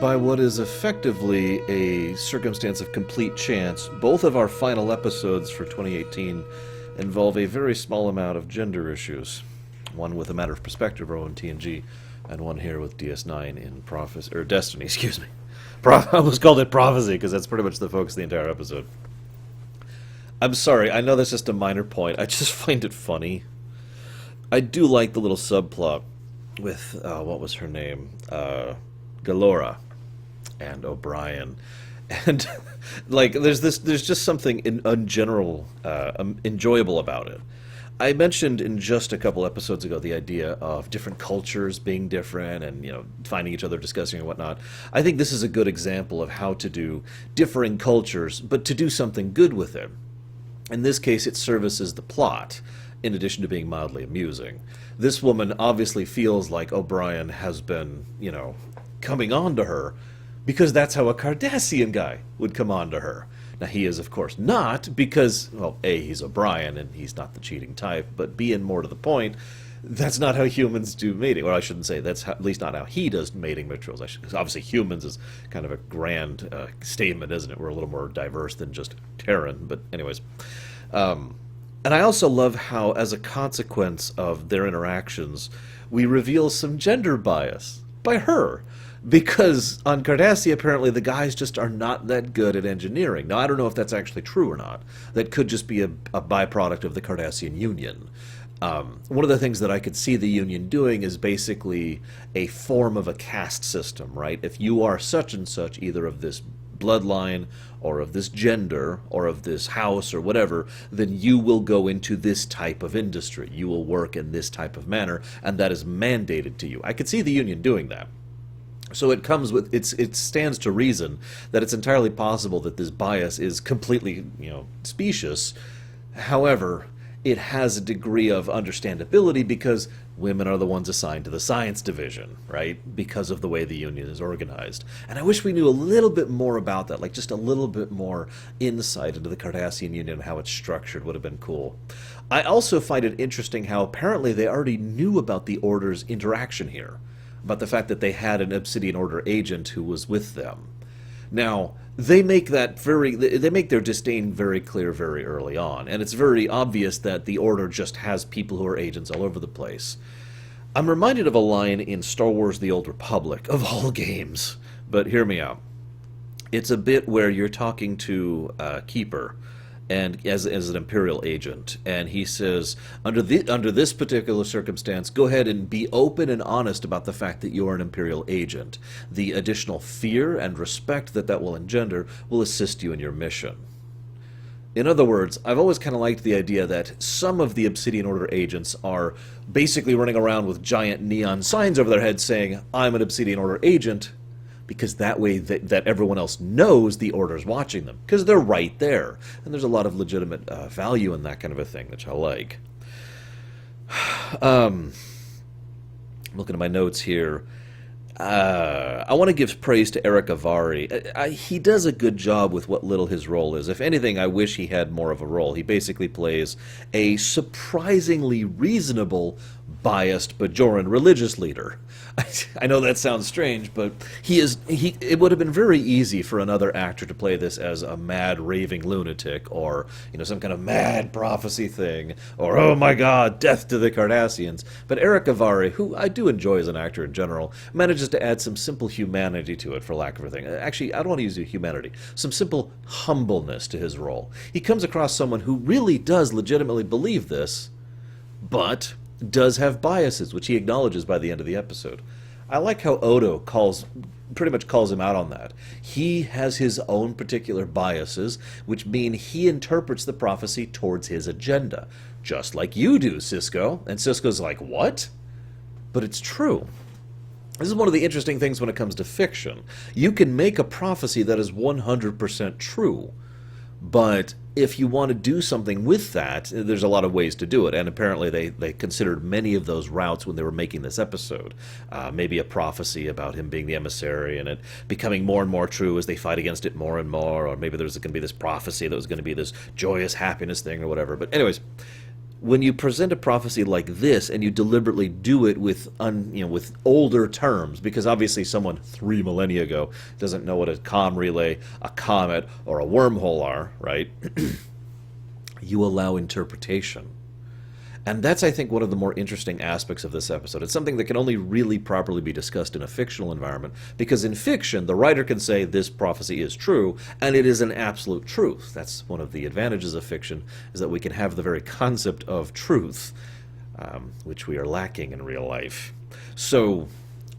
By what is effectively a circumstance of complete chance, both of our final episodes for 2018 involve a very small amount of gender issues. One with a matter of perspective over in TNG, and one here with DS9 in Prophecy, or Destiny, excuse me. I almost called it Prophecy because that's pretty much the focus of the entire episode. I'm sorry, I know that's just a minor point. I just find it funny. I do like the little subplot with, what was her name? Galora and O'Brien. And, like, there's just something in general enjoyable about it. I mentioned in just a couple episodes ago the idea of different cultures being different and, finding each other, discussing and whatnot. I think this is a good example of how to do differing cultures, but to do something good with it. In this case, it services the plot, in addition to being mildly amusing. This woman obviously feels like O'Brien has been, coming on to her, because that's how a Cardassian guy would come on to her. Now, he is, of course, not, because, well, A, he's O'Brien, and he's not the cheating type, but B, and more to the point, that's not how humans do mating. Or I shouldn't say, that's at least not how he does mating rituals. Obviously, humans is kind of a grand statement, isn't it? We're a little more diverse than just Terran, but anyways. And I also love how, as a consequence of their interactions, we reveal some gender bias by her. Because on Cardassia, apparently, the guys just are not that good at engineering. Now, I don't know if that's actually true or not. That could just be a byproduct of the Cardassian Union. One of the things that I could see the Union doing is basically a form of a caste system, right? If you are such and such, either of this bloodline, or of this gender, or of this house, or whatever, then you will go into this type of industry. You will work in this type of manner, and that is mandated to you. I could see the Union doing that. So it comes with it stands to reason that it's entirely possible that this bias is completely, specious. However, it has a degree of understandability because women are the ones assigned to the science division, right? Because of the way the Union is organized. And I wish we knew a little bit more about that, like just a little bit more insight into the Cardassian Union and how it's structured would have been cool. I also find it interesting how apparently they already knew about the Order's interaction here, about the fact that they had an Obsidian Order agent who was with them. Now, they make their disdain very clear very early on, and it's very obvious that the Order just has people who are agents all over the place. I'm reminded of a line in Star Wars: The Old Republic, of all games, but hear me out. It's a bit where you're talking to Keeper, and as an Imperial agent, and he says, under this particular circumstance, go ahead and be open and honest about the fact that you're an Imperial agent. The additional fear and respect that will engender will assist you in your mission. In other words, I've always kind of liked the idea that some of the Obsidian Order agents are basically running around with giant neon signs over their heads saying, I'm an Obsidian Order agent, because that way that everyone else knows the Order's watching them, because they're right there. And there's a lot of legitimate value in that kind of a thing, which I like. I'm looking at my notes here. I want to give praise to Eric Avari. He does a good job with what little his role is. If anything, I wish he had more of a role. He basically plays a surprisingly reasonable, biased Bajoran religious leader. I know that sounds strange, but it would have been very easy for another actor to play this as a mad raving lunatic, or some kind of mad prophecy thing, or oh my god, death to the Cardassians. But Eric Avari, who I do enjoy as an actor in general, manages to add some simple humanity to it, for lack of a thing. Actually, I don't want to use humanity. Some simple humbleness to his role. He comes across someone who really does legitimately believe this, but does have biases, which he acknowledges by the end of the episode. I like how Odo pretty much calls him out on that. He has his own particular biases, which mean he interprets the prophecy towards his agenda. Just like you do, Sisko. And Sisko's like, what? But it's true. This is one of the interesting things when it comes to fiction. You can make a prophecy that is 100% true, but if you want to do something with that, there's a lot of ways to do it, and apparently they considered many of those routes when they were making this episode. Maybe a prophecy about him being the emissary and it becoming more and more true as they fight against it more and more, or maybe there's going to be this prophecy that was going to be this joyous happiness thing or whatever. But anyways, when you present a prophecy like this and you deliberately do it with with older terms, because obviously someone 3 millennia ago doesn't know what a comm relay, a comet, or a wormhole are, right? You allow interpretation. And that's, I think, one of the more interesting aspects of this episode. It's something that can only really properly be discussed in a fictional environment, because in fiction, the writer can say this prophecy is true, and it is an absolute truth. That's one of the advantages of fiction, is that we can have the very concept of truth, which we are lacking in real life. So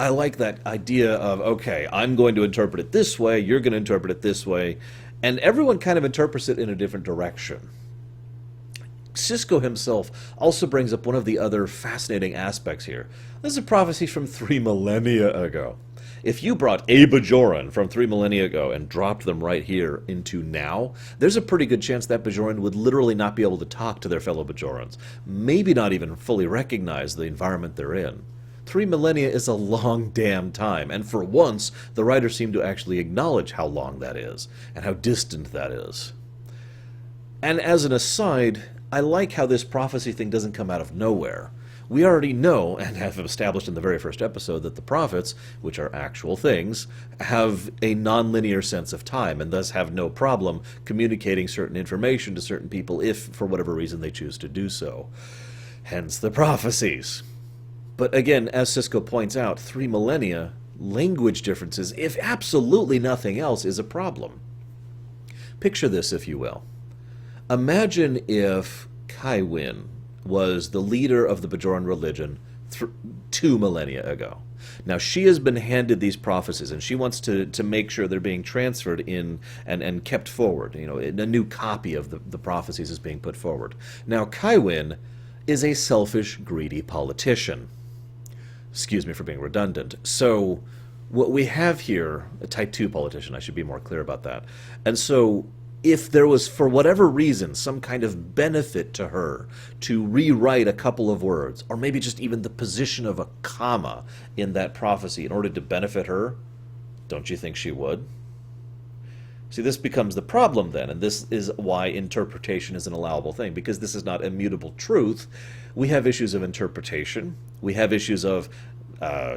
I like that idea of, okay, I'm going to interpret it this way, you're going to interpret it this way, and everyone kind of interprets it in a different direction. Sisko himself also brings up one of the other fascinating aspects here. This is a prophecy from 3 millennia ago. If you brought a Bajoran from 3 millennia ago and dropped them right here into now, there's a pretty good chance that Bajoran would literally not be able to talk to their fellow Bajorans. Maybe not even fully recognize the environment they're in. 3 millennia is a long damn time, and for once, the writer seemed to actually acknowledge how long that is, and how distant that is. And as an aside, I like how this prophecy thing doesn't come out of nowhere. We already know, and have established in the very first episode, that the prophets, which are actual things, have a non-linear sense of time, and thus have no problem communicating certain information to certain people if, for whatever reason, they choose to do so. Hence the prophecies. But again, as Sisko points out, 3 millennia, language differences, if absolutely nothing else, is a problem. Picture this, if you will. Imagine if Kaiwin was the leader of the Bajoran religion 2 millennia ago. Now, she has been handed these prophecies, and she wants to make sure they're being transferred in and kept forward. A new copy of the prophecies is being put forward. Now, Kaiwin is a selfish, greedy politician. Excuse me for being redundant. So, what we have here, a Type 2 politician, I should be more clear about that. And so, if there was, for whatever reason, some kind of benefit to her to rewrite a couple of words, or maybe just even the position of a comma in that prophecy in order to benefit her, don't you think she would? See, this becomes the problem then, and this is why interpretation is an allowable thing, because this is not immutable truth. We have issues of interpretation. We have issues of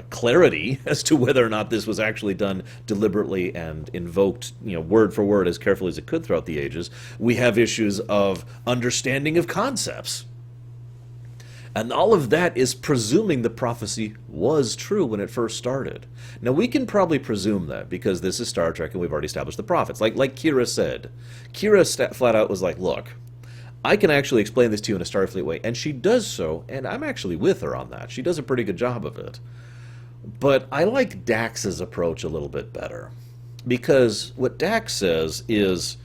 clarity as to whether or not this was actually done deliberately and invoked, word for word as carefully as it could throughout the ages. We have issues of understanding of concepts. And all of that is presuming the prophecy was true when it first started. Now, we can probably presume that because this is Star Trek and we've already established the prophets. Like Kira said. Kira flat out was like, look, I can actually explain this to you in a Starfleet way, and she does so, and I'm actually with her on that. She does a pretty good job of it. But I like Dax's approach a little bit better. Because what Dax says is,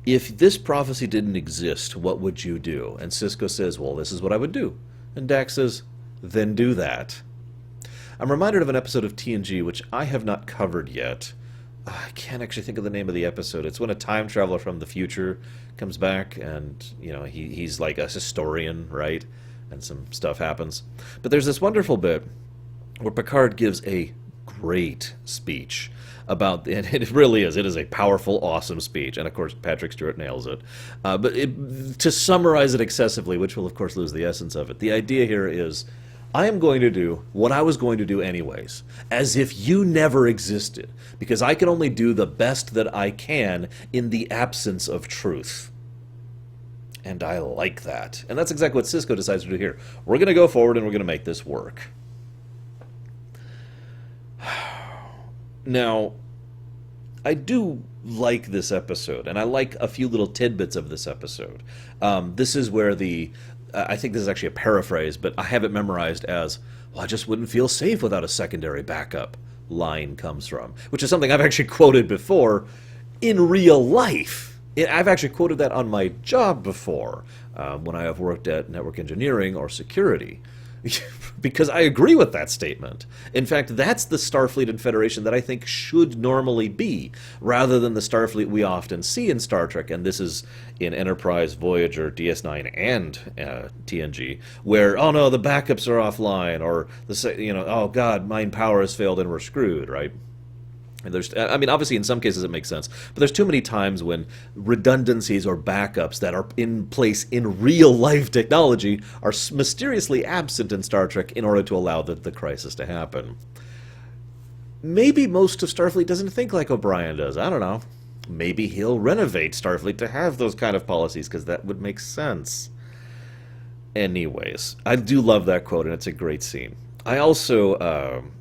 if this prophecy didn't exist, what would you do? And Sisko says, well, this is what I would do. And Dax says, then do that. I'm reminded of an episode of TNG, which I have not covered yet. I can't actually think of the name of the episode. It's when a time traveler from the future comes back, and he's like a historian, right? And some stuff happens. But there's this wonderful bit where Picard gives a great speech about, and it really is. It is a powerful, awesome speech, and of course Patrick Stewart nails it. But to summarize it excessively, which will of course lose the essence of it, the idea here is, I am going to do what I was going to do anyways, as if you never existed, because I can only do the best that I can in the absence of truth. And I like that. And that's exactly what Sisko decides to do here. We're going to go forward and we're going to make this work. Now, I do like this episode, and I like a few little tidbits of this episode. This is where I think this is actually a paraphrase, but I have it memorized as, well, I just wouldn't feel safe without a secondary backup line comes from, which is something I've actually quoted before in real life. I've actually quoted that on my job before, when I have worked at network engineering or security, because I agree with that statement. In fact, that's the Starfleet and Federation that I think should normally be, rather than the Starfleet we often see in Star Trek, and this is in Enterprise, Voyager, DS9, and TNG, where, oh no, the backups are offline, or, oh god, mind power has failed and we're screwed, right? I mean, obviously in some cases it makes sense, but there's too many times when redundancies or backups that are in place in real life technology are mysteriously absent in Star Trek in order to allow the crisis to happen. Maybe most of Starfleet doesn't think like O'Brien does. I don't know. Maybe he'll renovate Starfleet to have those kind of policies, because that would make sense. Anyways, I do love that quote, and it's a great scene. I also,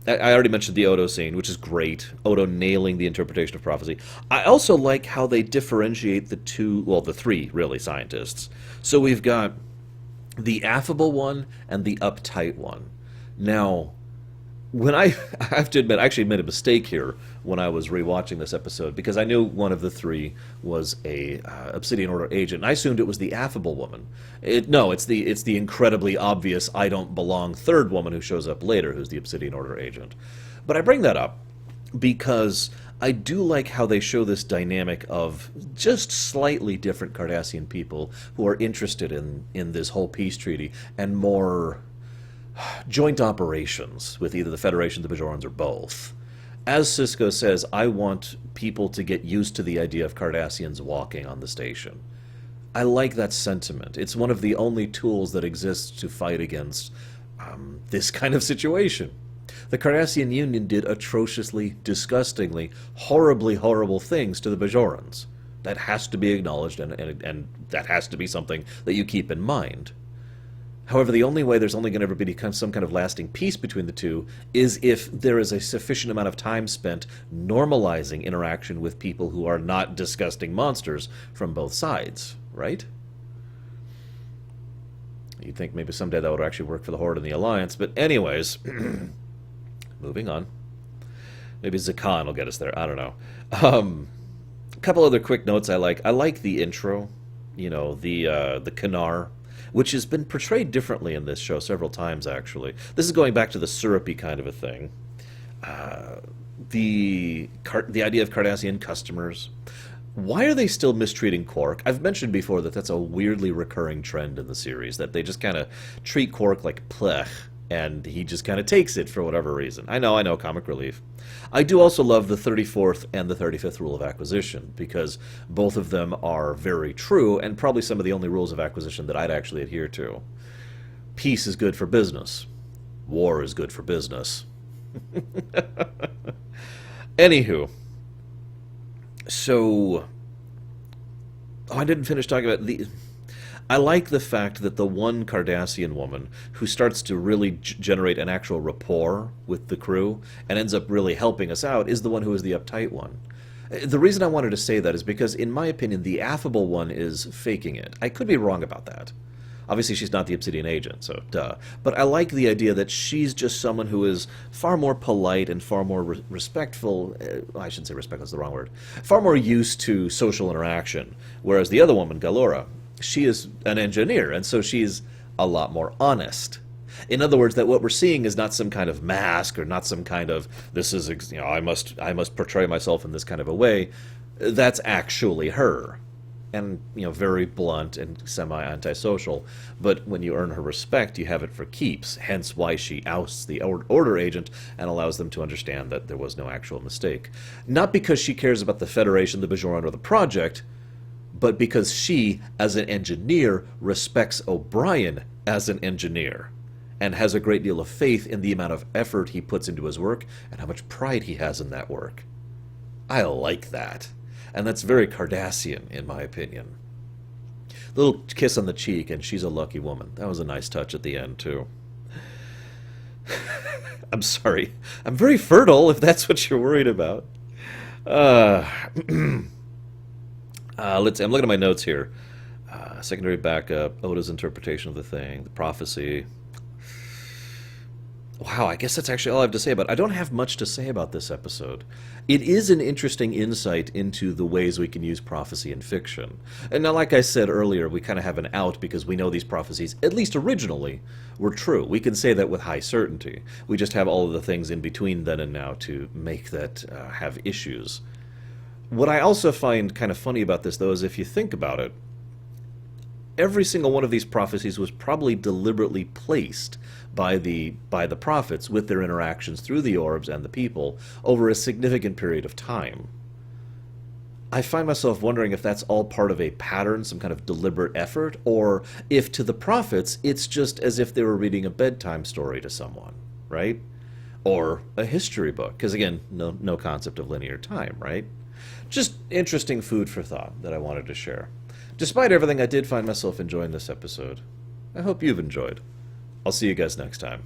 I already mentioned the Odo scene, which is great. Odo nailing the interpretation of prophecy. I also like how they differentiate the two, well, the three, really, scientists. So we've got the affable one and the uptight one. Now, when I have to admit, I actually made a mistake here when I was rewatching this episode, because I knew one of the three was a Obsidian Order agent. I assumed it was the affable woman. No, it's the incredibly obvious I don't belong third woman who shows up later, who's the Obsidian Order agent. But I bring that up because I do like how they show this dynamic of just slightly different Cardassian people who are interested in this whole peace treaty and more joint operations with either the Federation, the Bajorans, or both. As Sisko says, I want people to get used to the idea of Cardassians walking on the station. I like that sentiment. It's one of the only tools that exists to fight against this kind of situation. The Cardassian Union did atrociously, disgustingly, horribly horrible things to the Bajorans. That has to be acknowledged, and that has to be something that you keep in mind. However, the only way there's only going to ever be some kind of lasting peace between the two is if there is a sufficient amount of time spent normalizing interaction with people who are not disgusting monsters from both sides, right? You'd think maybe someday that would actually work for the Horde and the Alliance, but anyways, moving on. Maybe Zakan will get us there, I don't know. A couple other quick notes I like. I like the intro, you know, the Kanar, which has been portrayed differently in this show several times, actually. This is going back to the syrupy kind of a thing. The idea of Cardassian customers. Why are they still mistreating Quark? I've mentioned before that that's a weirdly recurring trend in the series, that they just kind of treat Quark like plech, and he just kind of takes it for whatever reason. I know, comic relief. I do also love the 34th and the 35th rule of acquisition, because both of them are very true, and probably some of the only rules of acquisition that I'd actually adhere to. Peace is good for business. War is good for business. Anywho. So, I didn't finish talking about the... I like the fact that the one Cardassian woman who starts to really generate an actual rapport with the crew and ends up really helping us out is the one who is the uptight one. The reason I wanted to say that is because, in my opinion, the affable one is faking it. I could be wrong about that. Obviously, she's not the Obsidian agent, so duh. But I like the idea that she's just someone who is far more polite and far more respectful. I shouldn't say respectful, that's the wrong word. Far more used to social interaction. Whereas the other woman, Galora, she is an engineer, and so she's a lot more honest. In other words, that what we're seeing is not some kind of mask, or not some kind of, this is, you know, I must portray myself in this kind of a way. That's actually her. And, you know, very blunt and semi-antisocial. But when you earn her respect, you have it for keeps. Hence why she ousts the Order agent and allows them to understand that there was no actual mistake. Not because she cares about the Federation, the Bajoran, or the Project, but because she, as an engineer, respects O'Brien as an engineer, and has a great deal of faith in the amount of effort he puts into his work and how much pride he has in that work. I like that. And that's very Cardassian, in my opinion. Little kiss on the cheek, and she's a lucky woman. That was a nice touch at the end, too. I'm sorry. I'm very fertile, if that's what you're worried about. Let's see. I'm looking at my notes here. Secondary backup, Oda's interpretation of the thing, the prophecy. Wow, I guess that's actually all I have to say about it. I don't have much to say about this episode. It is an interesting insight into the ways we can use prophecy in fiction. And now, like I said earlier, we kind of have an out because we know these prophecies, at least originally, were true. We can say that with high certainty. We just have all of the things in between then and now to make that have issues. What I also find kind of funny about this, though, is if you think about it, every single one of these prophecies was probably deliberately placed by the prophets with their interactions through the orbs and the people over a significant period of time. I find myself wondering if that's all part of a pattern, some kind of deliberate effort, or if to the prophets it's just as if they were reading a bedtime story to someone, right? Or a history book, because again, no concept of linear time, right? Just interesting food for thought that I wanted to share. Despite everything, I did find myself enjoying this episode. I hope you've enjoyed. I'll see you guys next time.